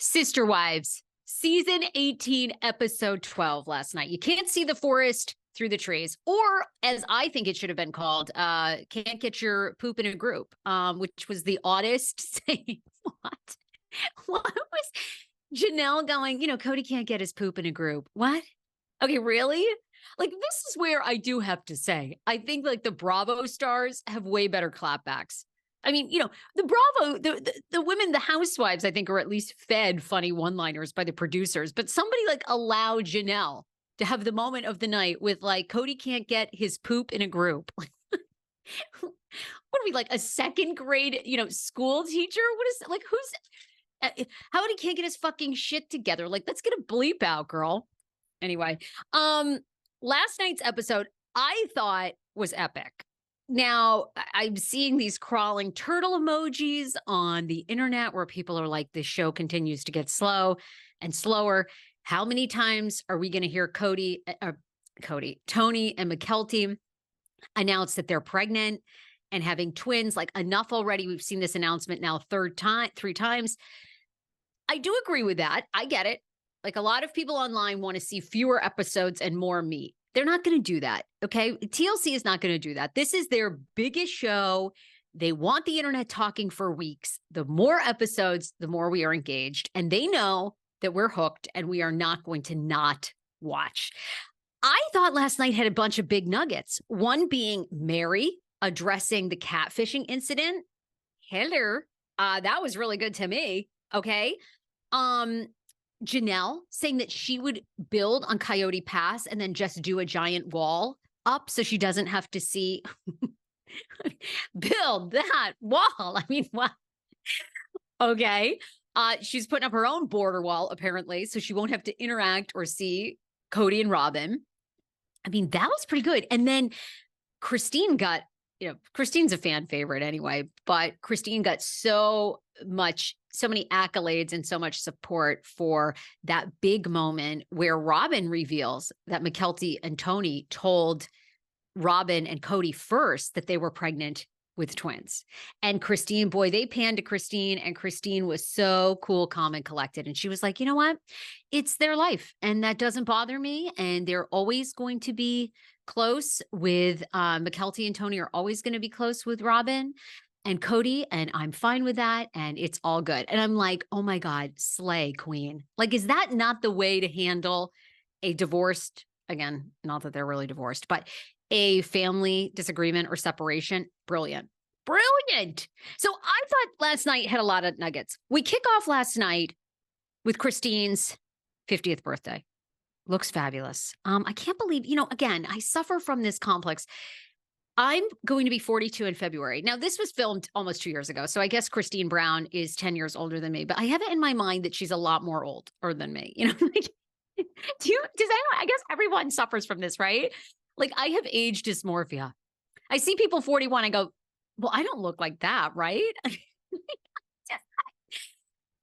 Sister Wives, season 18, episode 12 last night. You can't see the forest through the trees, or as I think it should have been called, can't get your poop in a group, which was the oddest saying. What? What was Janelle going, Cody can't get his poop in a group. What? Okay, really? Like, this is where I do have to say, I think like the Bravo stars have way better clapbacks. I mean, the Bravo, the women, the housewives, I think are at least fed funny one-liners by the producers, but somebody like allowed Janelle to have the moment of the night with like, Cody can't get his poop in a group. What are we, like a second grade, school teacher? What is like, how he can't get his fucking shit together? Like, let's get a bleep out, girl. Anyway, last night's episode I thought was epic. Now, I'm seeing these crawling turtle emojis on the internet where people are like, this show continues to get slow and slower. How many times are we going to hear Tony and Mykelti announce that they're pregnant and having twins? Like, enough already. We've seen this announcement now three times. I do agree with that. I get it. Like, a lot of people online want to see fewer episodes and more meat. They're not going to do that, okay? TLC is not going to do that. This is their biggest show. They want the internet talking for weeks. The more episodes, the more we are engaged. And they know that we're hooked and we are not going to not watch. I thought last night had a bunch of big nuggets. One being Meri addressing the catfishing incident. Hello. That was really good to me, okay? Janelle saying that she would build on Coyote Pass and then just do a giant wall up so she doesn't have to see build that wall. I mean, what? Okay. She's putting up her own border wall, apparently, so she won't have to interact or see Cody and Robin. I mean, that was pretty good. And then Christine got, Christine's a fan favorite anyway, but Christine got so many accolades and so much support for that big moment where Robin reveals that Mykelti and Tony told Robin and Cody first that they were pregnant with twins. And Christine, boy, they panned to Christine, and Christine was so cool, calm, and collected. And she was like, you know what? It's their life, and that doesn't bother me. And they're always going to be close with Mykelti, and Tony are always going to be close with Robin and Cody, and I'm fine with that, and it's all good. And I'm like, oh my God, slay, queen. Like, is that not the way to handle a divorced, again, not that they're really divorced, but a family disagreement or separation? Brilliant. Brilliant. So I thought last night had a lot of nuggets. We kick off last night with Christine's 50th birthday. Looks fabulous. I can't believe, again, I suffer from this complex. I'm going to be 42 in February. Now, this was filmed almost 2 years ago, so I guess Christine Brown is 10 years older than me, but I have it in my mind that she's a lot more older than me. Does anyone, I guess everyone suffers from this, right? Like, I have age dysmorphia. I see people 41, I go, well, I don't look like that, right?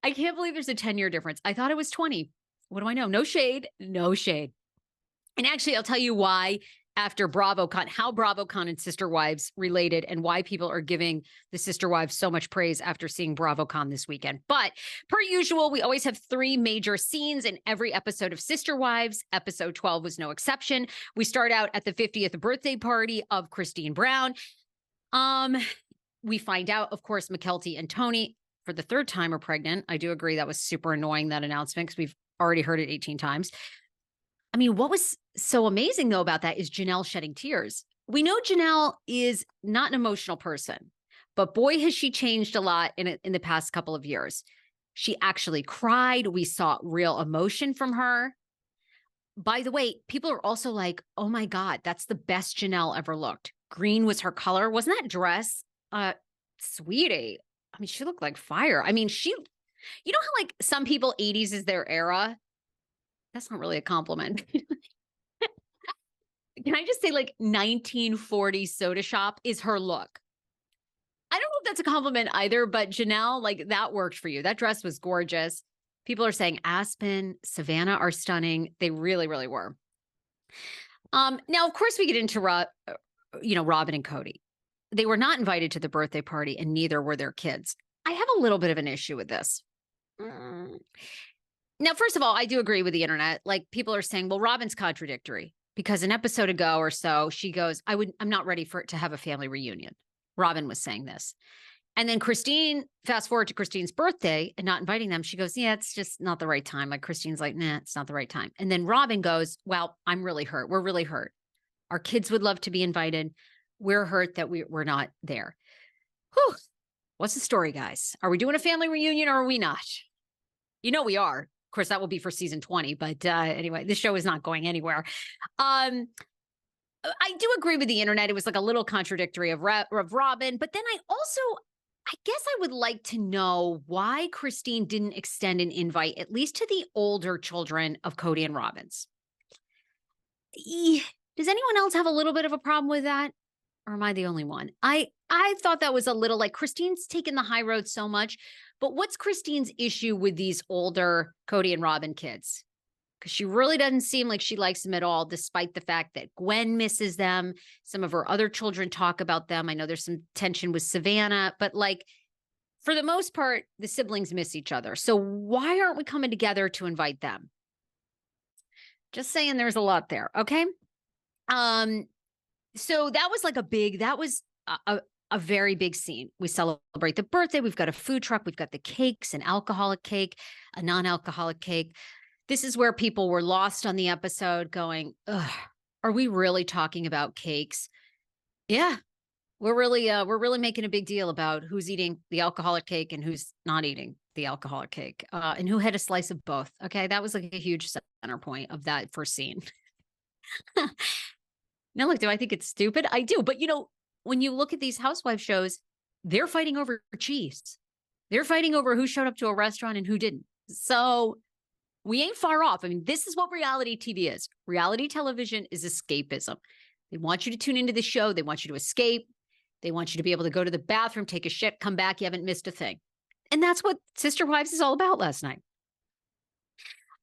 I can't believe there's a 10-year difference. I thought it was 20. What do I know? No shade, no shade. And actually, I'll tell you why after BravoCon, how BravoCon and Sister Wives related and why people are giving the Sister Wives so much praise after seeing BravoCon this weekend. But per usual, we always have 3 major scenes in every episode of Sister Wives. Episode 12 was no exception. We start out at the 50th birthday party of Christine Brown. We find out, of course, Mykelti and Tony for the 3rd time are pregnant. I do agree that was super annoying, that announcement, because we've already heard it 18 times. I mean, what was so amazing, though, about that is Janelle shedding tears. We know Janelle is not an emotional person, but boy, has she changed a lot in the past couple of years. She actually cried. We saw real emotion from her. By the way, people are also like, oh my God, that's the best Janelle ever looked. Green was her color. Wasn't that dress? Sweetie. I mean, she looked like fire. I mean, you know how like some people 80s is their era? That's not really a compliment. Can I just say like 1940 soda shop is her look? I don't know if that's a compliment either, but Janelle, like that worked for you. That dress was gorgeous. People are saying Aspen, Savannah are stunning. They really, really were. Now, of course, we get into Robin and Cody. They were not invited to the birthday party, and neither were their kids. I have a little bit of an issue with this. Now, first of all, I do agree with the internet. Like, people are saying, well, Robin's contradictory because an episode ago or so, she goes, I'm not ready for it to have a family reunion. Robin was saying this. And then Christine, fast forward to Christine's birthday and not inviting them. She goes, yeah, it's just not the right time. Like, Christine's like, nah, it's not the right time. And then Robin goes, well, I'm really hurt. We're really hurt. Our kids would love to be invited. We're hurt that we're not there. Whew. What's the story, guys? Are we doing a family reunion or are we not? You know we are. Of course, that will be for season 20. But anyway, this show is not going anywhere. I do agree with the internet. It was like a little contradictory of Robin. But then I guess I would like to know why Christine didn't extend an invite, at least to the older children of Cody and Robin's. Does anyone else have a little bit of a problem with that? Or am I the only one? I thought that was a little like Christine's taken the high road so much. But what's Christine's issue with these older Cody and Robin kids? Because she really doesn't seem like she likes them at all, despite the fact that Gwen misses them. Some of her other children talk about them. I know there's some tension with Savannah, but like, for the most part, the siblings miss each other. So why aren't we coming together to invite them? Just saying, there's a lot there. Okay. So that was like a very big scene. We celebrate the birthday. We've got a food truck. We've got the cakes, an alcoholic cake, a non-alcoholic cake. This is where people were lost on the episode going, ugh, are we really talking about cakes? Yeah, we're really making a big deal about who's eating the alcoholic cake and who's not eating the alcoholic cake, and who had a slice of both. Okay, that was like a huge center point of that first scene. Now, look, do I think it's stupid? I do. But, when you look at these housewife shows, they're fighting over cheese. They're fighting over who showed up to a restaurant and who didn't. So we ain't far off. I mean, this is what reality TV is. Reality television is escapism. They want you to tune into the show. They want you to escape. They want you to be able to go to the bathroom, take a shit, come back. You haven't missed a thing. And that's what Sister Wives is all about last night.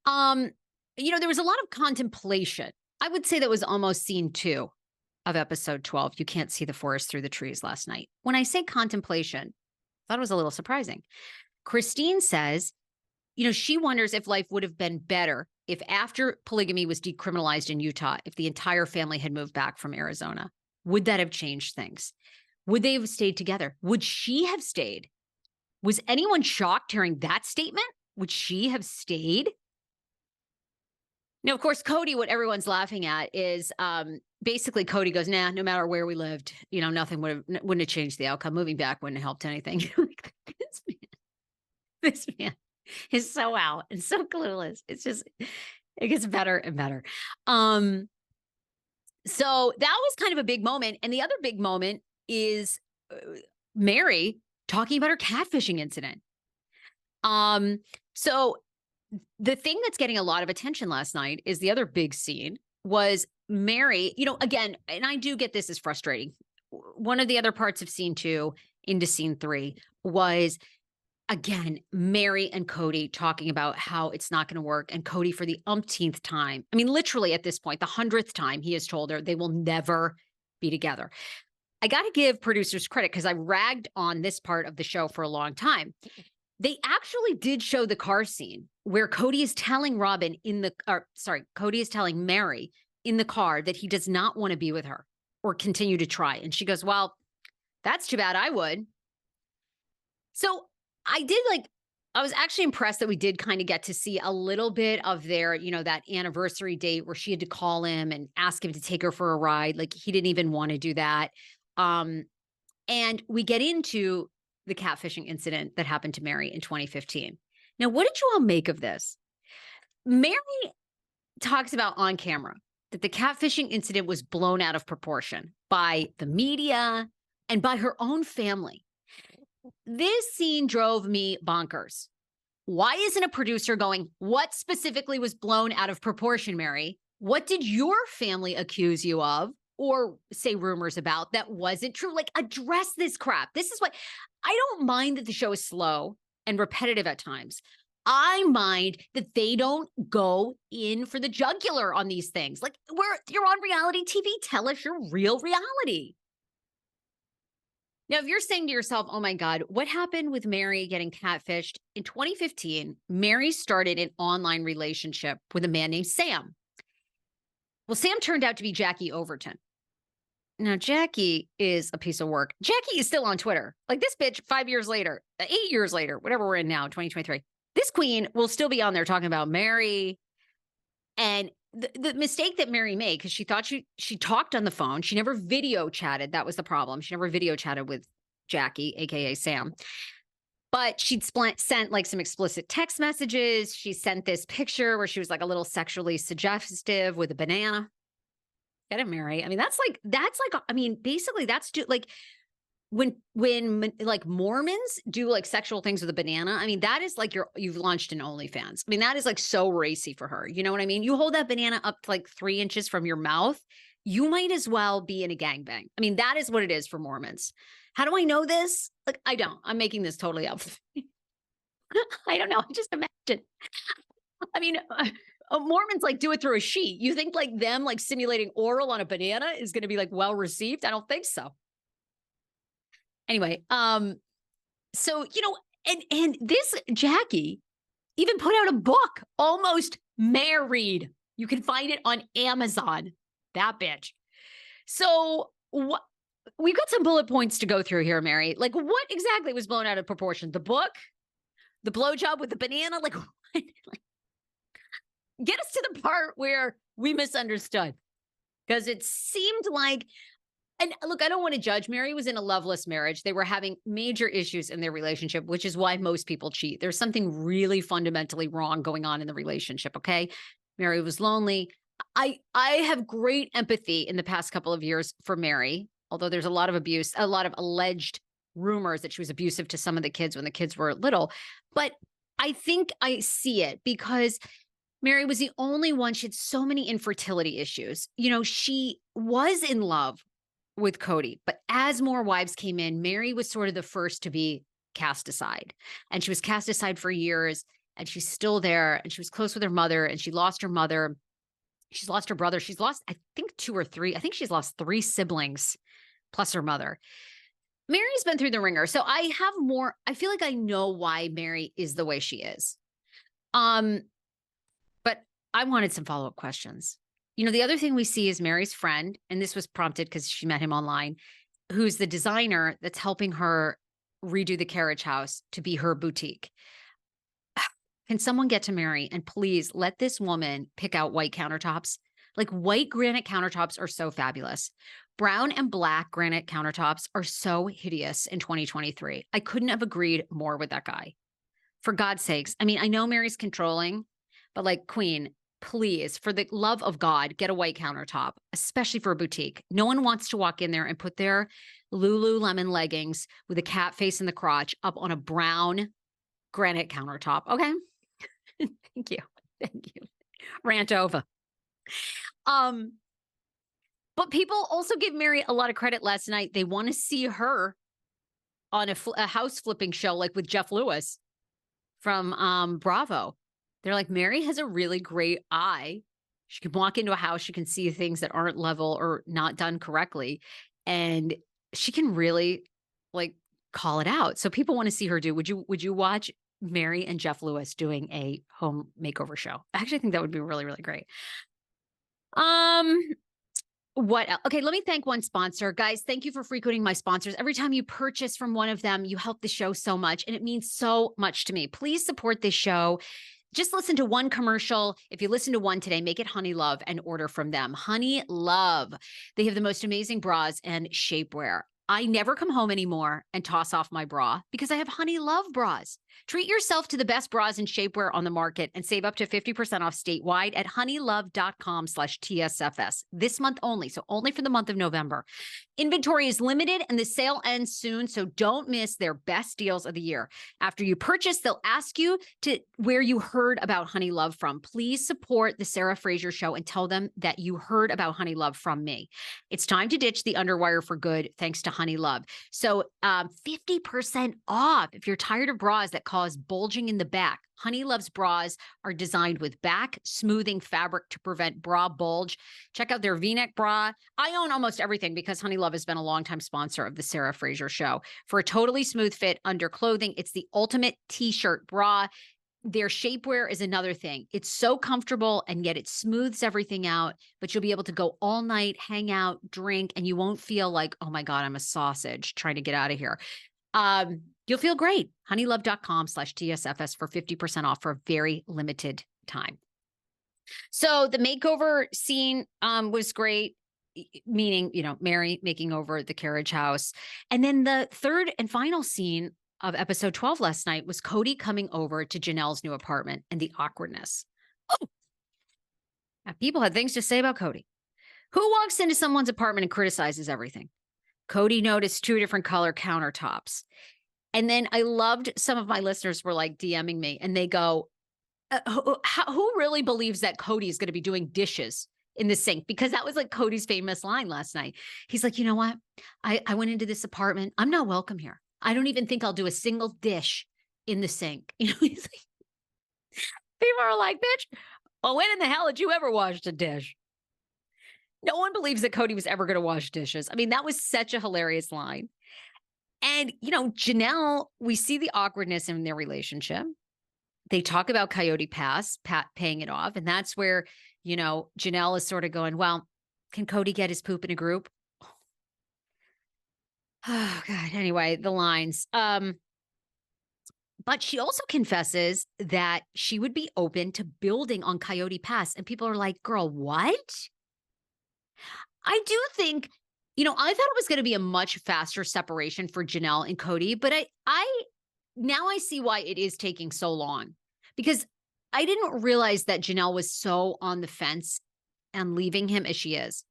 There was a lot of contemplation. I would say that was almost scene 2 of episode 12. You can't see the forest through the trees last night. When I say contemplation, I thought it was a little surprising. Christine says, she wonders if life would have been better if after polygamy was decriminalized in Utah, if the entire family had moved back from Arizona. Would that have changed things? Would they have stayed together? Would she have stayed? Was anyone shocked hearing that statement? Would she have stayed? Now, of course, Cody, what everyone's laughing at is basically Cody goes, nah, no matter where we lived, nothing wouldn't have changed the outcome. Moving back wouldn't have helped anything. This man is so out and so clueless. It's just, it gets better and better. So that was kind of a big moment. And the other big moment is Meri talking about her catfishing incident. So the thing that's getting a lot of attention last night is the other big scene was Meri, again, and I do get this is frustrating. One of the other parts of scene 2 into scene 3 was, again, Meri and Cody talking about how it's not going to work. And Cody, for the umpteenth time, I mean, literally at this point, the 100th time, he has told her they will never be together. I got to give producers credit because I ragged on this part of the show for a long time. They actually did show the car scene where Cody is telling Cody is telling Meri in the car that he does not want to be with her or continue to try. And she goes, well, that's too bad. I would. So I was actually impressed that we did kind of get to see a little bit of their, that anniversary date where she had to call him and ask him to take her for a ride. Like, he didn't even want to do that. And we get into the catfishing incident that happened to Meri in 2015. Now, what did you all make of this? Meri talks about on camera that the catfishing incident was blown out of proportion by the media and by her own family. This scene drove me bonkers. Why isn't a producer going, what specifically was blown out of proportion, Meri? What did your family accuse you of or say rumors about that wasn't true? Like, address this crap. This is what I don't mind that the show is slow and repetitive at times. I mind that they don't go in for the jugular on these things. Like, you're on reality TV. Tell us your real reality. Now, if you're saying to yourself, oh my God, what happened with Meri getting catfished? In 2015, Meri started an online relationship with a man named Sam. Well, Sam turned out to be Jackie Overton. Now, Jackie is a piece of work. Jackie is still on Twitter. Like this bitch, 5 years later, 8 years later, whatever we're in now, 2023, this queen will still be on there talking about Meri. And the mistake that Meri made, because she thought she talked on the phone. She never video chatted. That was the problem. She never video chatted with Jackie, aka Sam. But she'd sent like some explicit text messages. She sent this picture where she was like a little sexually suggestive with a banana. Get it, Meri. I mean, I mean, basically that's like when like Mormons do like sexual things with a banana. I mean, that is like you've launched an OnlyFans. I mean, that is like so racy for her. You know what I mean? You hold that banana up to like 3 inches from your mouth, you might as well be in a gangbang. I mean, that is what it is for Mormons. How do I know this? Like, I don't. I'm making this totally up. I don't know. I just imagine. I mean, Mormons like do it through a sheet. You think like them like simulating oral on a banana is going to be like well received? I don't think so. Anyway, so and this Jackie even put out a book, Almost Married. You can find it on Amazon. That bitch. So what? We've got some bullet points to go through here, Meri. Like, what exactly was blown out of proportion? The book, the blowjob with the banana, like, what? Like, get us to the part where we misunderstood, because it seemed like. And look, I don't want to judge. Meri was in a loveless marriage. They were having major issues in their relationship, which is why most people cheat. There's something really fundamentally wrong going on in the relationship, okay? Meri was lonely. I have great empathy in the past couple of years for Meri, although there's a lot of abuse, a lot of alleged rumors that she was abusive to some of the kids when the kids were little. But I think I see it because Meri was the only one. She had so many infertility issues. You know, she was in love with Cody, but as more wives came in, Meri was sort of the first to be cast aside. And she was cast aside for years, and she's still there, and she was close with her mother, and she lost her mother. She's lost her brother. She's lost, I think, 2 or 3. I think she's lost 3 siblings plus her mother. Meri's been through the ringer. So I feel like I know why Meri is the way she is. But I wanted some follow-up questions. You know, the other thing we see is Meri's friend, and this was prompted because she met him online, who's the designer that's helping her redo the carriage house to be her boutique. Can someone get to Meri and please let this woman pick out white countertops? Like, white granite countertops are so fabulous. Brown and black granite countertops are so hideous in 2023. I couldn't have agreed more with that guy. For God's sakes. I mean, I know Meri's controlling, but like, queen, please, for the love of God, get a white countertop, especially for a boutique. No one wants to walk in there and put their Lululemon leggings with a cat face in the crotch up on a brown granite countertop. Okay. Thank you. Thank you. Rant over. But people also give Meri a lot of credit last night. They want to see her on a house flipping show, like with Jeff Lewis from Bravo. They're like, Meri has a really great eye. She can walk into a house. She can see things that aren't level or not done correctly. And she can really like call it out. So people want to see her do. Would you watch Meri and Jeff Lewis doing a home makeover show? I actually think that would be really, really great. What else? Okay, let me thank one sponsor. Guys, thank you for frequenting my sponsors. Every time you purchase from one of them, you help the show so much, and it means so much to me. Please support this show. Just listen to one commercial. If you listen to one today, make it Honey Love and order from them. Honey Love. They have the most amazing bras and shapewear. I never come home anymore and toss off my bra because I have Honey Love bras. Treat yourself to the best bras and shapewear on the market and save up to 50% off statewide at honeylove.com/TSFS this month only. So only for the month of November. Inventory is limited and the sale ends soon. So don't miss their best deals of the year. After you purchase, they'll ask you to where you heard about Honey Love from. Please support the Sarah Fraser Show and tell them that you heard about Honey Love from me. It's time to ditch the underwire for good, thanks to Honey Love. So 50% off if you're tired of bras that cause bulging in the back. Honey Love's bras are designed with back smoothing fabric to prevent bra bulge. Check out their V-neck bra. I own almost everything because Honey Love has been a longtime sponsor of the Sarah Fraser Show. For a totally smooth fit under clothing, it's the ultimate t-shirt bra. Their shapewear is another thing. It's so comfortable and yet it smooths everything out, but you'll be able to go all night, hang out, drink, and you won't feel like, oh my God, I'm a sausage trying to get out of here. You'll feel great. honeylove.com/TSFS for 50% off for a very limited time. So the makeover scene was great, meaning, Meri making over the carriage house. And then the third and final scene of episode 12 last night was Cody coming over to Janelle's new apartment and the awkwardness. Oh, now, people had things to say about Cody. Who walks into someone's apartment and criticizes everything? Cody noticed 2 different color countertops. And then I loved some of my listeners were like DMing me and they go, who really believes that Cody is going to be doing dishes in the sink? Because that was like Cody's famous line last night. He's like, you know what? I went into this apartment. I'm not welcome here. I don't even think I'll do a single dish in the sink. He's like, people are like, bitch, well, when in the hell had you ever washed a dish? No one believes that Cody was ever going to wash dishes. I mean, that was such a hilarious line. And, Janelle, we see the awkwardness in their relationship. They talk about Coyote Pass, Pat paying it off. And that's where, Janelle is sort of going, well, can Cody get his poop in a group? Oh, God. Anyway, the lines. But she also confesses that she would be open to building on Coyote Pass. And people are like, girl, what? I do think, I thought it was going to be a much faster separation for Janelle and Cody, but now I see why it is taking so long, because I didn't realize that Janelle was so on the fence and leaving him as she is.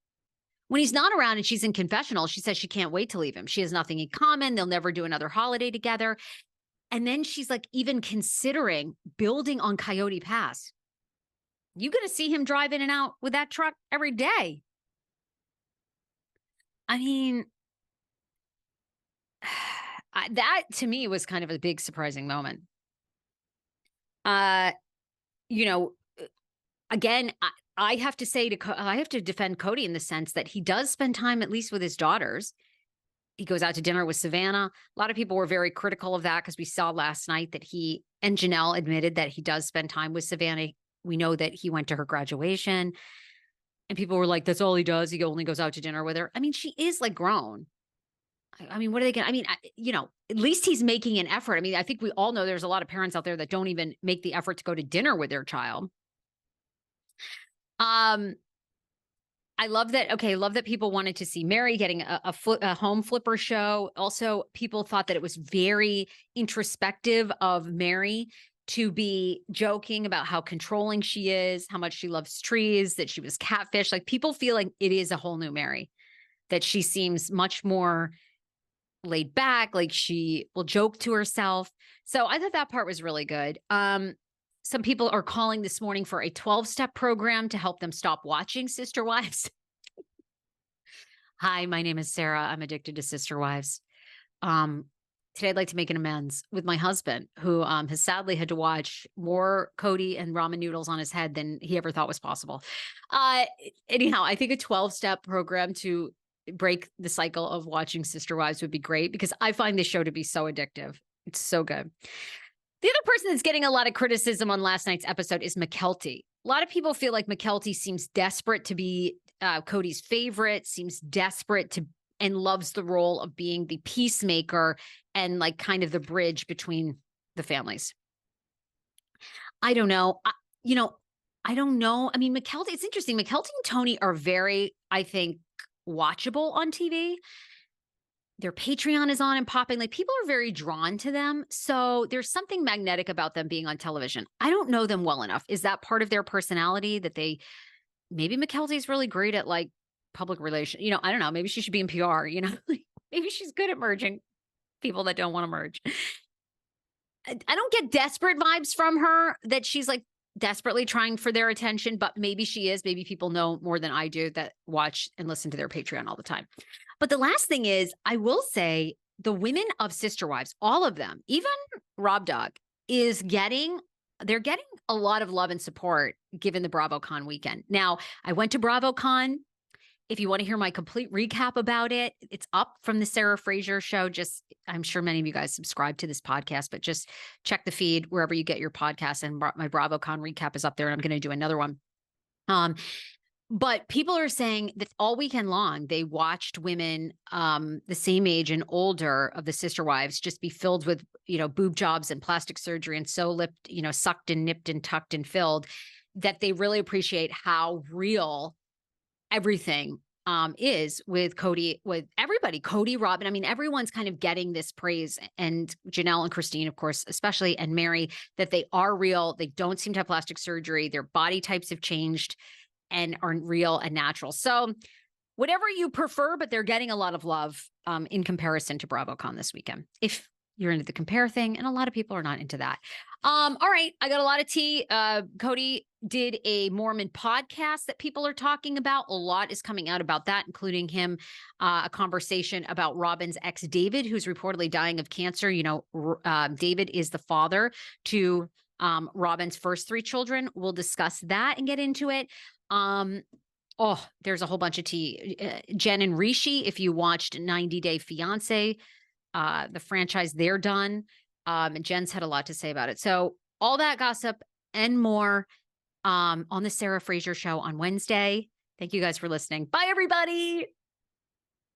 When he's not around and she's in confessional, she says she can't wait to leave him. She has nothing in common. They'll never do another holiday together. And then she's like even considering building on Coyote Pass. You're going to see him drive in and out with that truck every day. I mean, that to me was kind of a big surprising moment. Again, I have to say I have to defend Cody in the sense that he does spend time at least with his daughters. He goes out to dinner with Savannah. A lot of people were very critical of that because we saw last night that he and Janelle admitted that he does spend time with Savannah. We know that he went to her graduation. And people were like, that's all he does. He only goes out to dinner with her. I mean, she is like grown. I mean, what are they going to, I mean, at least he's making an effort. I mean, I think we all know there's a lot of parents out there that don't even make the effort to go to dinner with their child. I love that. Okay. I love that people wanted to see Meri getting a home flipper show. Also, people thought that it was very introspective of Meri to be joking about how controlling she is, how much she loves trees, that she was catfish. Like people feel like it is a whole new Meri, that she seems much more laid back, like she will joke to herself. So I thought that part was really good. Some people are calling this morning for a 12-step program to help them stop watching Sister Wives. Hi, my name is Sarah. I'm addicted to Sister Wives. Today, I'd like to make an amends with my husband, who has sadly had to watch more Cody and ramen noodles on his head than he ever thought was possible. Anyhow, I think a 12-step program to break the cycle of watching Sister Wives would be great because I find this show to be so addictive. It's so good. The other person that's getting a lot of criticism on last night's episode is Mykelti. A lot of people feel like Mykelti seems desperate to be Cody's favorite, seems desperate to and loves the role of being the peacemaker and like kind of the bridge between the families. I don't know. I don't know. I mean, Mykelti, it's interesting. Mykelti and Tony are very, I think, watchable on TV. Their Patreon is on and popping. Like people are very drawn to them. So there's something magnetic about them being on television. I don't know them well enough. Is that part of their personality that maybe Mykelti is really great at like public relations? I don't know. Maybe she should be in PR, maybe she's good at merging people that don't want to merge. I don't get desperate vibes from her that she's like desperately trying for their attention, but maybe she is. Maybe people know more than I do that watch and listen to their Patreon all the time. But the last thing is, I will say the women of Sister Wives, all of them, even Rob Dog, they're getting a lot of love and support given the BravoCon weekend. Now, I went to BravoCon. If you want to hear my complete recap about it, it's up from the Sarah Fraser Show. I'm sure many of you guys subscribe to this podcast, but just check the feed wherever you get your podcast, and my BravoCon recap is up there, and I'm going to do another one. But people are saying that all weekend long, they watched women the same age and older of the sister wives just be filled with, boob jobs and plastic surgery and sucked and nipped and tucked and filled, that they really appreciate how real everything is with Cody, with everybody, Cody, Robin. I mean, everyone's kind of getting this praise, and Janelle and Christine, of course, especially, and Meri, that they are real. They don't seem to have plastic surgery. Their body types have changed and are real and natural. So whatever you prefer, but they're getting a lot of love in comparison to BravoCon this weekend, if you're into the compare thing, and a lot of people are not into that. All right, I got a lot of tea. Cody did a Mormon podcast that people are talking about. A lot is coming out about that, including him, a conversation about Robin's ex, David, who's reportedly dying of cancer. David is the father to Robin's first 3 children. We'll discuss that and get into it. There's a whole bunch of tea. Jen and Rishi, if you watched 90 Day Fiance, the franchise, they're done. And Jen's had a lot to say about it. So all that gossip and more on the Sarah Fraser Show on Wednesday. Thank you guys for listening. Bye, everybody.